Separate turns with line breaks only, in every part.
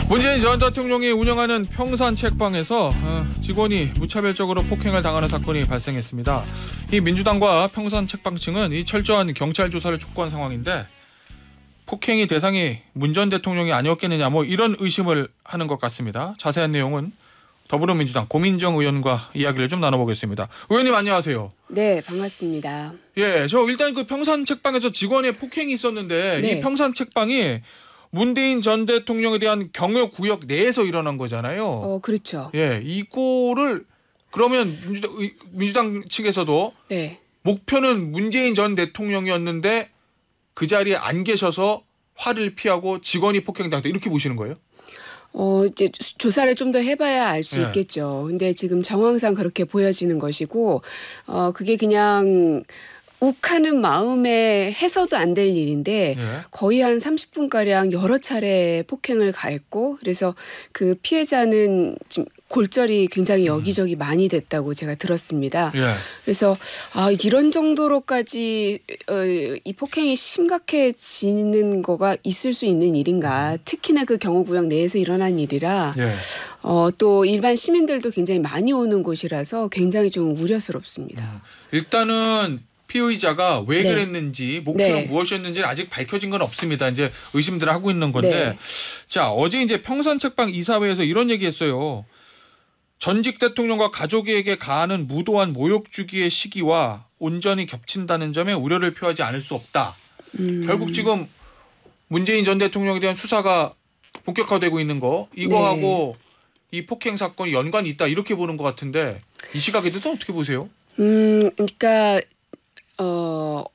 문재인 전 대통령이 운영하는 평산 책방에서 직원이 무차별적으로 폭행을 당하는 사건이 발생했습니다. 이 민주당과 평산 책방 층은 이 철저한 경찰 조사를 촉구한 상황인데 폭행이 대상이 문 전 대통령이 아니었겠느냐 이런 의심을 하는 것 같습니다. 자세한 내용은 더불어민주당 고민정 의원과 이야기를 좀 나눠보겠습니다. 의원님 안녕하세요.
네, 반갑습니다.
예, 저 일단 그 평산 책방에서 직원의 폭행이 있었는데
네.
이 평산 책방이 문재인 전 대통령에 대한 경호 구역 내에서 일어난 거잖아요.
그렇죠.
예, 이거를 그러면 민주당 측에서도
네.
목표는 문재인 전 대통령이었는데 그 자리에 안 계셔서 화를 피하고 직원이 폭행당했다 이렇게 보시는 거예요?
이제 조사를 좀 더 해봐야 알 수
예.
있겠죠. 근데 지금 정황상 그렇게 보여지는 것이고, 그게 그냥 욱하는 마음에 해서도 안 될 일인데
예.
거의 한 30분가량 여러 차례 폭행을 가했고 그래서 그 피해자는 지금 골절이 굉장히 여기저기 많이 됐다고 제가 들었습니다.
예.
그래서 이런 정도로까지 이 폭행이 심각해지는 거가 있을 수 있는 일인가. 특히나 그 경호구역 내에서 일어난 일이라
예.
또 일반 시민들도 굉장히 많이 오는 곳이라서 굉장히 좀 우려스럽습니다.
일단은 피의자가 왜
네.
그랬는지 목표는
네.
무엇이었는지는 아직 밝혀진 건 없습니다. 이제 의심들을 하고 있는 건데
네.
자 어제 이제 평산 책방 이사회에서 이런 얘기했어요. 전직 대통령과 가족에게 가하는 무도한 모욕 주기의 시기와 온전히 겹친다는 점에 우려를 표하지 않을 수 없다. 결국 지금 문재인 전 대통령에 대한 수사가 본격화되고 있는 거 이거하고 이 폭행 사건이 연관이 있다 이렇게 보는 것 같은데 이 시각에 대해서 어떻게 보세요?
그러니까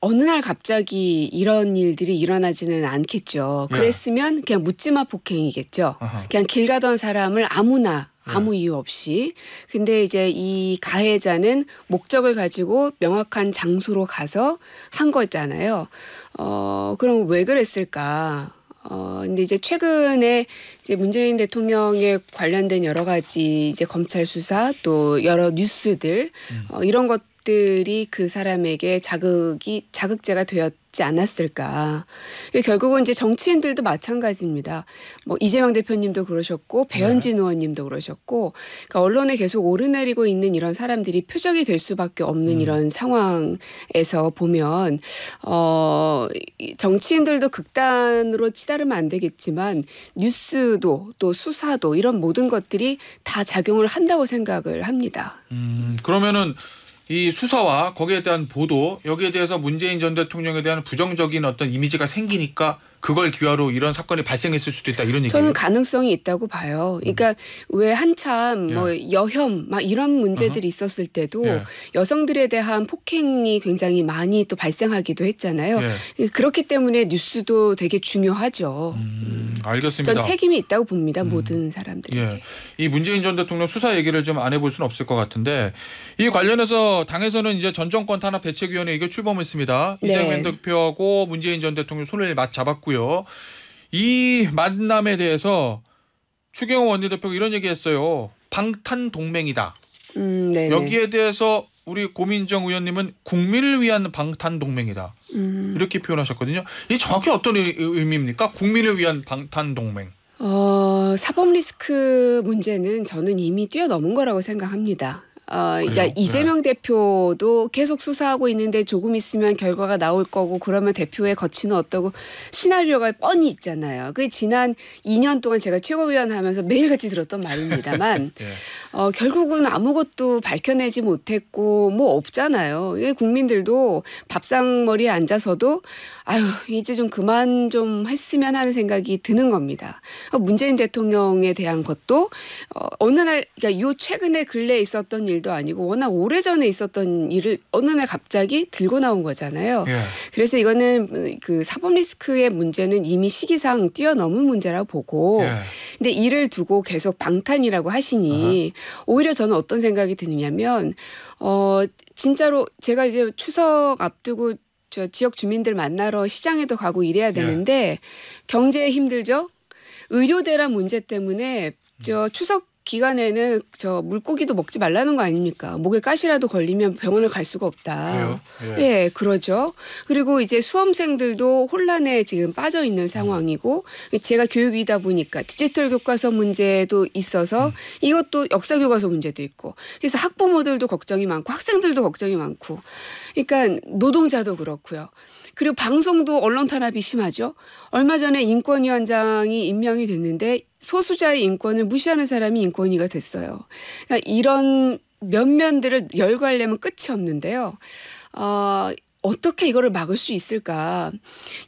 어느 날 갑자기 이런 일들이 일어나지는 않겠죠.
예.
그랬으면 그냥 묻지마 폭행이겠죠.
아하.
그냥 길 가던 사람을 아무나 아무 이유 없이. 근데 이제 이 가해자는 목적을 가지고 명확한 장소로 가서 한 거잖아요. 그럼 왜 그랬을까? 근데 이제 최근에 이제 문재인 대통령에 관련된 여러 가지 이제 검찰 수사 또 여러 뉴스들 이런 것들이 그 사람에게 자극제가 되었지 않았을까. 결국은 이제 정치인들도 마찬가지입니다. 이재명 대표님도 그러셨고 배현진 의원님도 그러셨고 그러니까 언론에 계속 오르내리고 있는 이런 사람들이 표적이 될 수밖에 없는 이런 상황에서 보면 정치인들도 극단으로 치달으면 안 되겠지만 뉴스도 또 수사도 이런 모든 것들이 다 작용을 한다고 생각을 합니다.
그러면은 이 수사와 거기에 대한 보도 여기에 대해서 문재인 전 대통령에 대한 부정적인 어떤 이미지가 생기니까 그걸 기화로 이런 사건이 발생했을 수도 있다 이런 얘기예요?
저는 가능성이 있다고 봐요. 그러니까 왜 한참 여혐 막 이런 문제들이 있었을 때도 여성들에 대한 폭행이 굉장히 많이 또 발생하기도 했잖아요. 그렇기 때문에 뉴스도 되게 중요하죠.
알겠습니다.
전 책임이 있다고 봅니다. 모든 사람들에게.
예. 이 문재인 전 대통령 수사 얘기를 좀 안 해볼 수는 없을 것 같은데 이 관련해서 당에서는 이제 전 정권 탄압 대책위원회 이게 출범했습니다.
네.
이재명 대표하고 문재인 전 대통령 손을 맞잡았고요. 이 만남에 대해서 추경호 원내대표가 이런 얘기했어요. 방탄 동맹이다. 여기에 대해서 우리 고민정 의원님은 국민을 위한 방탄 동맹이다. 이렇게 표현하셨거든요. 이게 정확히 어떤 의미입니까? 국민을 위한 방탄 동맹.
사법 리스크 문제는 저는 이미 뛰어넘은 거라고 생각합니다. 그러니까 이재명 대표도 계속 수사하고 있는데 조금 있으면 결과가 나올 거고 그러면 대표의 거취는 어떠고 시나리오가 뻔히 있잖아요. 그 지난 2년 동안 제가 최고위원 하면서 매일같이 들었던 말입니다만 결국은 아무것도 밝혀내지 못했고 없잖아요. 국민들도 밥상머리에 앉아서도 아유 이제 좀 그만 좀 했으면 하는 생각이 드는 겁니다. 문재인 대통령에 대한 것도 어느 날 그러니까 요 최근에 근래에 있었던 일도 아니고 워낙 오래전에 있었던 일을 어느 날 갑자기 들고 나온 거잖아요. 그래서 이거는 그 사법 리스크의 문제는 이미 시기상 뛰어넘은 문제라고 보고 근데 이를 두고 계속 방탄이라고 하시니 오히려 저는 어떤 생각이 드냐면 진짜로 제가 이제 추석 앞두고 저 지역 주민들 만나러 시장에도 가고 이래야 되는데 경제에 힘들죠. 의료 대란 문제 때문에 저 추석 기간에는 저 물고기도 먹지 말라는 거 아닙니까? 목에 가시라도 걸리면 병원을 갈 수가 없다.
그래요?
예, 그러죠. 그리고 이제 수험생들도 혼란에 지금 빠져 있는 상황이고 제가 교육이다 보니까 디지털 교과서 문제도 있어서 이것도 역사 교과서 문제도 있고 그래서 학부모들도 걱정이 많고 학생들도 걱정이 많고 그러니까 노동자도 그렇고요. 그리고 방송도 언론 탄압이 심하죠. 얼마 전에 인권위원장이 임명이 됐는데 소수자의 인권을 무시하는 사람이 인권위가 됐어요. 그러니까 이런 면면들을 열거하려면 끝이 없는데요. 어떻게 이거를 막을 수 있을까.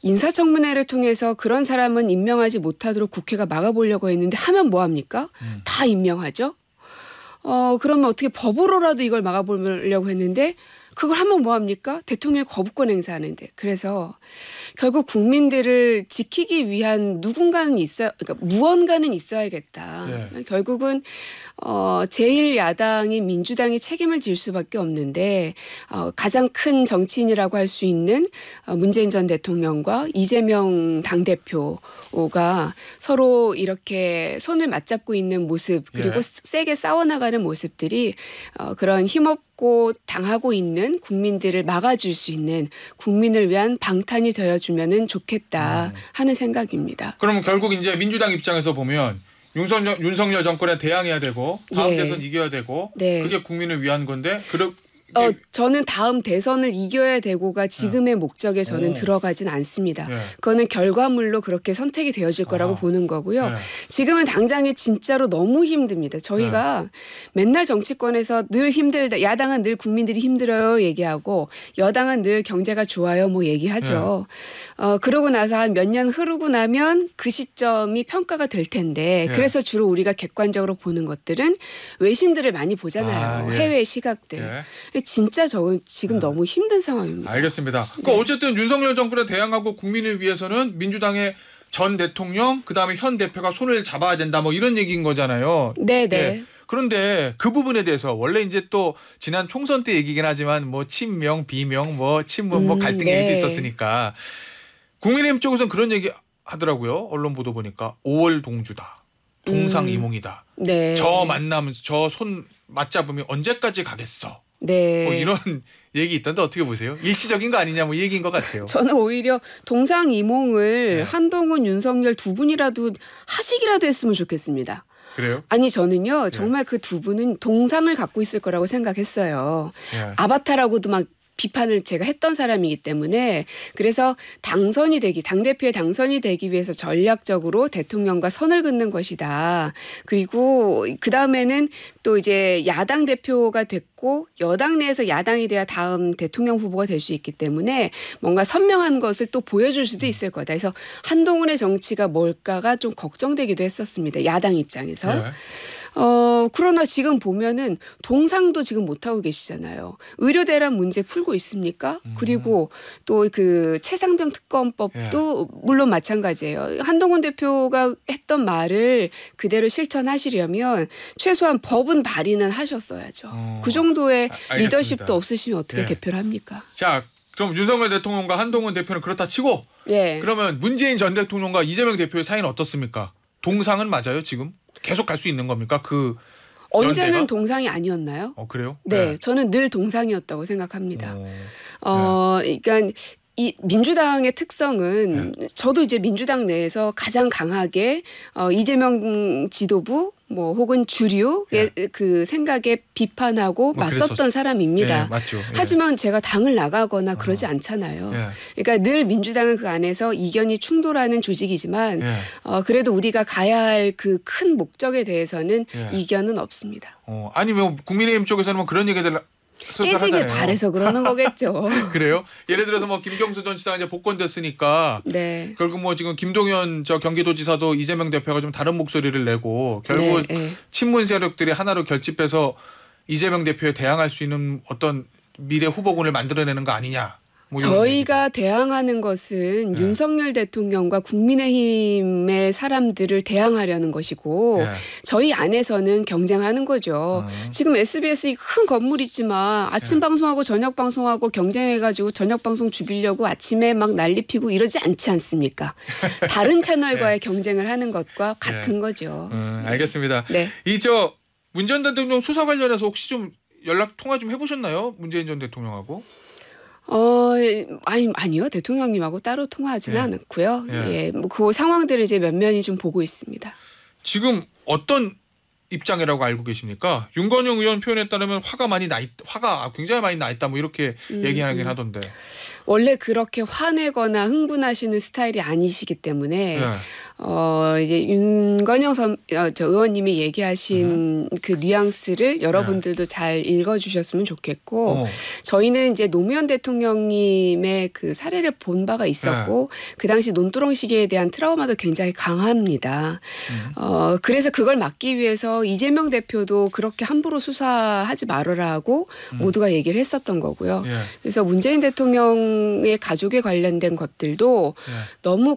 인사청문회를 통해서 그런 사람은 임명하지 못하도록 국회가 막아보려고 했는데 하면 뭐합니까? 다 임명하죠. 그러면 어떻게 법으로라도 이걸 막아보려고 했는데 그걸 하면 뭐합니까? 대통령이 거부권 행사하는데. 그래서 결국 국민들을 지키기 위한 누군가는 그러니까 무언가는 있어야겠다.
네.
결국은 제1야당인 민주당이 책임을 질 수밖에 없는데 가장 큰 정치인이라고 할 수 있는 문재인 전 대통령과 이재명 당대표가 서로 이렇게 손을 맞잡고 있는 모습 그리고 세게 싸워나가는 모습들이 그런 힘없고 당하고 있는 국민들을 막아줄 수 있는 국민을 위한 방탄이 되어주면 좋겠다 하는 생각입니다.
그러면 결국 이제 민주당 입장에서 보면 윤석열 정권에 대항해야 되고 다음 대선 이겨야 되고 그게 국민을 위한 건데
저는 다음 대선을 이겨야 되고가 지금의 목적에 저는 들어가진 않습니다. 그거는 결과물로 그렇게 선택이 되어질 거라고 보는 거고요. 지금은 당장에 진짜로 너무 힘듭니다. 저희가 맨날 정치권에서 늘 힘들다. 야당은 늘 국민들이 힘들어요 얘기하고 여당은 늘 경제가 좋아요 뭐 얘기하죠. 그러고 나서 한 몇 년 흐르고 나면 그 시점이 평가가 될 텐데 그래서 주로 우리가 객관적으로 보는 것들은 외신들을 많이 보잖아요. 해외 시각들. 진짜 지금 너무 힘든 상황입니다.
알겠습니다. 그러니까 어쨌든 윤석열 정권에 대항하고 국민을 위해서는 민주당의 전 대통령 그다음에 현 대표가 손을 잡아야 된다 뭐 이런 얘기인 거잖아요.
네네.
그런데 그 부분에 대해서 원래 이제 또 지난 총선 때 얘기긴 하지만 뭐 친명 비명 뭐 친문 뭐 갈등 얘기도 있었으니까 국민의힘 쪽에서는 그런 얘기 하더라고요. 언론 보도 보니까 5월 동주다. 동상이몽이다. 저 만나면서 저 손 맞잡으면 언제까지 가겠어. 뭐 이런 얘기 있던데 어떻게 보세요? 일시적인 거 아니냐 뭐 이 얘기인 것 같아요.
저는 오히려 동상이몽을 한동훈, 윤석열 두 분이라도 하시기라도 했으면 좋겠습니다.
그래요?
아니 저는요 정말 그 두 분은 동상을 갖고 있을 거라고 생각했어요. 아바타라고도 막 비판을 제가 했던 사람이기 때문에 그래서 당대표에 당선이 되기 위해서 전략적으로 대통령과 선을 긋는 것이다. 그리고 그다음에는 또 이제 야당 대표가 됐고 여당 내에서 야당이 돼야 다음 대통령 후보가 될 수 있기 때문에 뭔가 선명한 것을 또 보여줄 수도 있을 거다. 그래서 한동훈의 정치가 뭘까가 좀 걱정되기도 했었습니다. 야당 입장에서. 그러나 지금 보면은 동상도 지금 못하고 계시잖아요. 의료 대란 문제 풀고 있습니까? 그리고 또 그 최상병 특검법도 물론 마찬가지예요. 한동훈 대표가 했던 말을 그대로 실천하시려면 최소한 법은 발의는 하셨어야죠. 그 정도의 리더십도 없으시면 어떻게 대표를 합니까?
자, 그럼 윤석열 대통령과 한동훈 대표는 그렇다 치고 그러면 문재인 전 대통령과 이재명 대표의 사이는 어떻습니까? 동상은 맞아요 지금? 계속 갈 수 있는 겁니까? 그
언제는
연대가?
동상이 아니었나요?
그래요?
네, 저는 늘 동상이었다고 생각합니다. 그러니까 이 민주당의 특성은 저도 이제 민주당 내에서 가장 강하게 이재명 지도부 뭐 혹은 주류의 그 생각에 비판하고 맞섰던 사람입니다.
맞죠.
하지만 제가 당을 나가거나 그러지 않잖아요. 그러니까 늘 민주당은 그 안에서 이견이 충돌하는 조직이지만 그래도 우리가 가야 할 그 큰 목적에 대해서는 이견은 없습니다.
아니 뭐 국민의힘 쪽에서는 뭐 그런 얘기들
깨지길 바래서 그러는 거겠죠.
그래요? 예를 들어서 뭐 김경수 전 지사가 이제 복권됐으니까 결국 뭐 지금 김동연 저 경기도지사도 이재명 대표가 좀 다른 목소리를 내고 결국 친문 세력들이 하나로 결집해서 이재명 대표에 대항할 수 있는 어떤 미래 후보군을 만들어내는 거 아니냐 뭐 이런
저희가 대항하는 것은
네.
윤석열 대통령과 국민의힘의 사람들을 대항하려는 것이고
예.
저희 안에서는 경쟁하는 거죠. 지금 SBS 이 큰 건물 있지만 아침 방송하고 저녁 방송하고 경쟁해가지고 저녁 방송 죽이려고 아침에 막 난리 피고 이러지 않지 않습니까? 다른 채널과의 경쟁을 하는 것과 같은 거죠.
알겠습니다.
네.
문 전 대통령 수사 관련해서 혹시 좀 연락 통화 좀 해보셨나요? 문재인 전 대통령하고?
아니요. 대통령님하고 따로 통화하지는
예.
않았고요.
예.
예. 뭐 그 상황들을 이제 면면히 좀 보고 있습니다.
지금 어떤 입장이라고 알고 계십니까? 윤건영 의원 표현에 따르면 화가 굉장히 많이 나 있다 뭐 이렇게 얘기하긴 하던데.
원래 그렇게 화내거나 흥분하시는 스타일이 아니시기 때문에 이제 윤건영 저 의원님이 얘기하신 그 뉘앙스를 여러분들도 잘 읽어주셨으면 좋겠고 저희는 이제 노무현 대통령님의 그 사례를 본 바가 있었고 그 당시 논두렁 시계에 대한 트라우마도 굉장히 강합니다. 그래서 그걸 막기 위해서 이재명 대표도 그렇게 함부로 수사하지 말아라고 모두가 얘기를 했었던 거고요. 그래서 문재인 대통령의 가족에 관련된 것들도 너무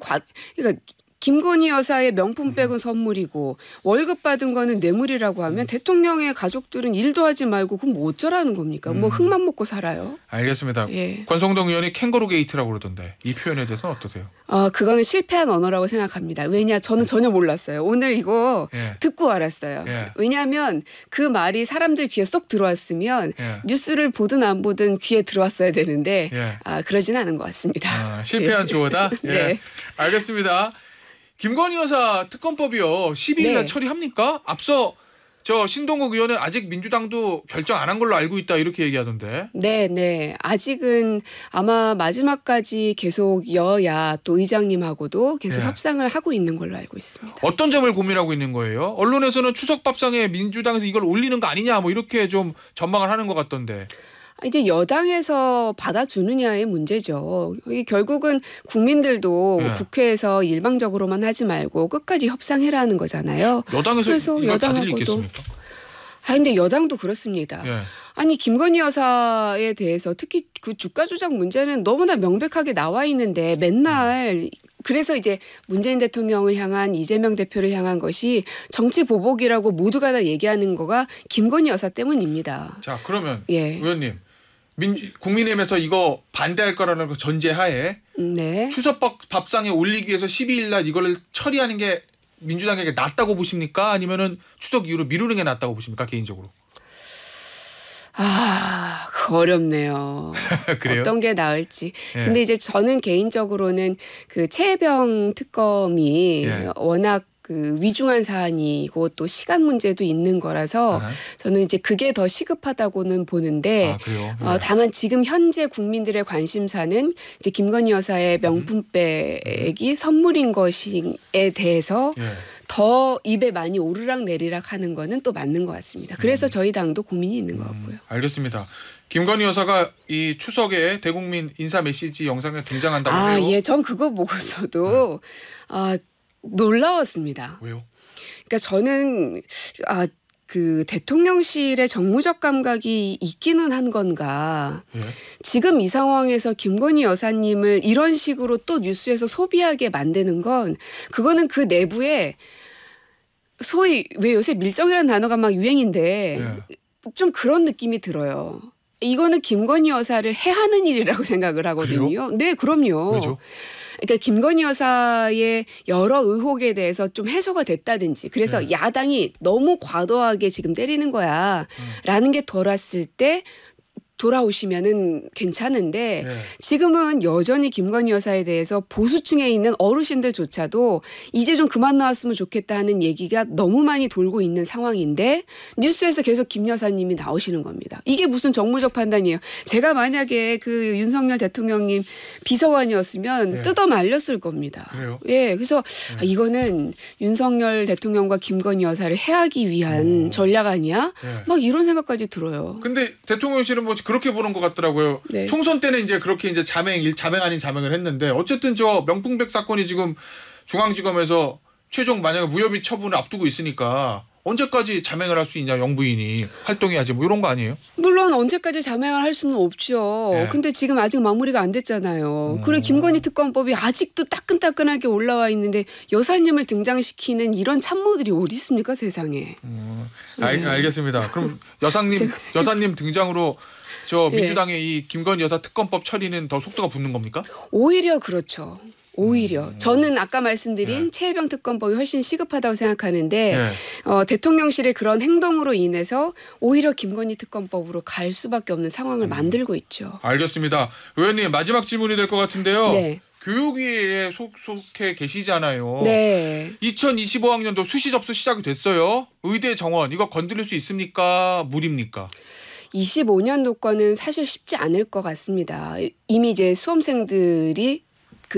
그러니까 김건희 여사의 명품백은 선물이고 월급 받은 거는 뇌물이라고 하면 대통령의 가족들은 일도 하지 말고 그럼 뭐 어쩌라는 겁니까? 뭐 흙만 먹고 살아요?
알겠습니다.
예.
권성동 의원이 캥거루 게이트라고 그러던데 이 표현에 대해서는 어떠세요?
그거는 실패한 언어라고 생각합니다. 왜냐? 저는 전혀 몰랐어요. 오늘 이거 듣고 알았어요. 왜냐하면 그 말이 사람들 귀에 쏙 들어왔으면 뉴스를 보든 안 보든 귀에 들어왔어야 되는데 그러진 않은 것 같습니다.
실패한 주어다?
네.
알겠습니다. 김건희 여사 특검법이요. 12일 날 처리합니까? 앞서 저 신동욱 의원은 아직 민주당도 결정 안 한 걸로 알고 있다 이렇게 얘기하던데.
네. 아직은 아마 마지막까지 계속 여야 또 의장님하고도 계속 협상을 하고 있는 걸로 알고 있습니다.
어떤 점을 고민하고 있는 거예요? 언론에서는 추석 밥상에 민주당에서 이걸 올리는 거 아니냐 뭐 이렇게 좀 전망을 하는 것 같던데.
이제 여당에서 받아주느냐의 문제죠. 이게 결국은 국민들도 국회에서 일방적으로만 하지 말고 끝까지 협상해라는 거잖아요.
여당에서
그래서
이걸 받을 리
여당하고도
있겠습니까?
근데 여당도 그렇습니다. 아니 김건희 여사에 대해서 특히 그 주가 조작 문제는 너무나 명백하게 나와 있는데 맨날 그래서 이제 문재인 대통령을 향한 이재명 대표를 향한 것이 정치 보복이라고 모두가 다 얘기하는 거가 김건희 여사 때문입니다.
자 그러면 의원님 국민의힘에서 이거 반대할 거라는 그 전제하에 추석 밥상에 올리기 위해서 12일 날 이거를 처리하는 게 민주당에게 낫다고 보십니까? 아니면은 추석 이후로 미루는 게 낫다고 보십니까? 개인적으로.
그거 어렵네요.
그래요?
어떤 게 나을지. 근데 이제 저는 개인적으로는 그 최혜병 특검이 워낙 그 위중한 사안이고 또 시간 문제도 있는 거라서 저는 이제 그게 더 시급하다고는 보는데 다만 지금 현재 국민들의 관심사는 이제 김건희 여사의 명품백이 선물인 것에 대해서 더 입에 많이 오르락 내리락 하는 거는 또 맞는 것 같습니다. 그래서 저희 당도 고민이 있는 것 같고요.
알겠습니다. 김건희 여사가 이 추석에 대국민 인사 메시지 영상에 등장한다고 해요.
전 그거 보고서도 놀라웠습니다.
왜요?
그러니까 저는 그 대통령실의 정무적 감각이 있기는 한 건가. 지금 이 상황에서 김건희 여사님을 이런 식으로 또 뉴스에서 소비하게 만드는 건 그거는 그 내부에 소위 왜 요새 밀정이라는 단어가 막 유행인데 좀 그런 느낌이 들어요. 이거는 김건희 여사를 해하는 일이라고 생각을 하거든요.
그래요?
네, 그럼요.
왜죠?
그러니까 김건희 여사의 여러 의혹에 대해서 좀 해소가 됐다든지 그래서 야당이 너무 과도하게 지금 때리는 거야 라는 게 돌았을 때 돌아오시면은 괜찮은데 지금은 여전히 김건희 여사에 대해서 보수층에 있는 어르신들조차도 이제 좀 그만 나왔으면 좋겠다 하는 얘기가 너무 많이 돌고 있는 상황인데 뉴스에서 계속 김 여사님이 나오시는 겁니다. 이게 무슨 정무적 판단이에요. 제가 만약에 그 윤석열 대통령님 비서관이었으면 뜯어 말렸을 겁니다.
그래요?
그래서 이거는 윤석열 대통령과 김건희 여사를 해하기 위한 전략 아니야? 막 이런 생각까지 들어요.
근데 대통령실은 뭐 그렇게 보는 것 같더라고요. 총선 때는 이제 그렇게 이제 자명 아닌 자명을 했는데 어쨌든 저 명품백 사건이 지금 중앙지검에서 최종 만약에 무혐의 처분을 앞두고 있으니까 언제까지 자맹을 할 수 있냐 영부인이 활동해야지 뭐 이런 거 아니에요?
물론 언제까지 자맹을 할 수는 없죠.
예.
근데 지금 아직 마무리가 안 됐잖아요. 그리고 김건희 특검법이 아직도 따끈따끈하게 올라와 있는데 여사님을 등장시키는 이런 참모들이 어디 있습니까 세상에.
알겠습니다. 그럼 여사님 등장으로 저
예.
민주당의 이 김건희 여사 특검법 처리는 더 속도가 붙는 겁니까?
오히려 그렇죠. 오히려 저는 아까 말씀드린 최혜병 특검법이 훨씬 시급하다고 생각하는데 대통령실의 그런 행동으로 인해서 오히려 김건희 특검법으로 갈 수밖에 없는 상황을 만들고 있죠.
알겠습니다. 의원님 마지막 질문이 될 것 같은데요.
네.
교육위에 속해 계시잖아요.
네.
2025학년도 수시 접수 시작이 됐어요. 의대 정원 이거 건드릴 수 있습니까? 무리입니까?
25년도 거는 사실 쉽지 않을 것 같습니다. 이미 이제 수험생들이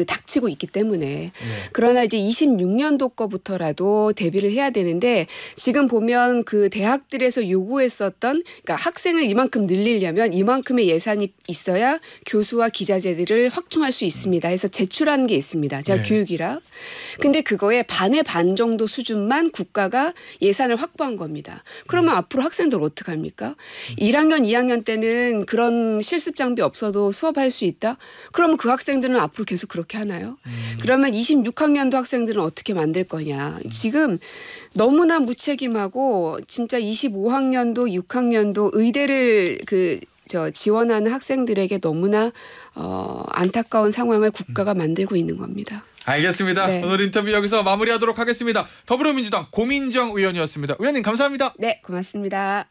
닥치고 있기 때문에. 그러나 이제 26년도 거부터라도 대비를 해야 되는데 지금 보면 그 대학들에서 요구했었던 그러니까 학생을 이만큼 늘리려면 이만큼의 예산이 있어야 교수와 기자재들을 확충할 수 있습니다. 해서 제출한 게 있습니다. 제가 교육이라. 근데 그거에 반의 반 정도 수준만 국가가 예산을 확보한 겁니다. 그러면 앞으로 학생들 어떡합니까? 1학년, 2학년 때는 그런 실습 장비 없어도 수업할 수 있다? 그러면 그 학생들은 앞으로 계속 그렇게 하나요? 그러면 26학년도 학생들은 어떻게 만들 거냐. 지금 너무나 무책임하고 진짜 25학년도 6학년도 의대를 지원하는 학생들에게 너무나 안타까운 상황을 국가가 만들고 있는 겁니다.
알겠습니다.
네.
오늘 인터뷰 여기서 마무리하도록 하겠습니다. 더불어민주당 고민정 의원이었습니다. 의원님 감사합니다.
네, 고맙습니다.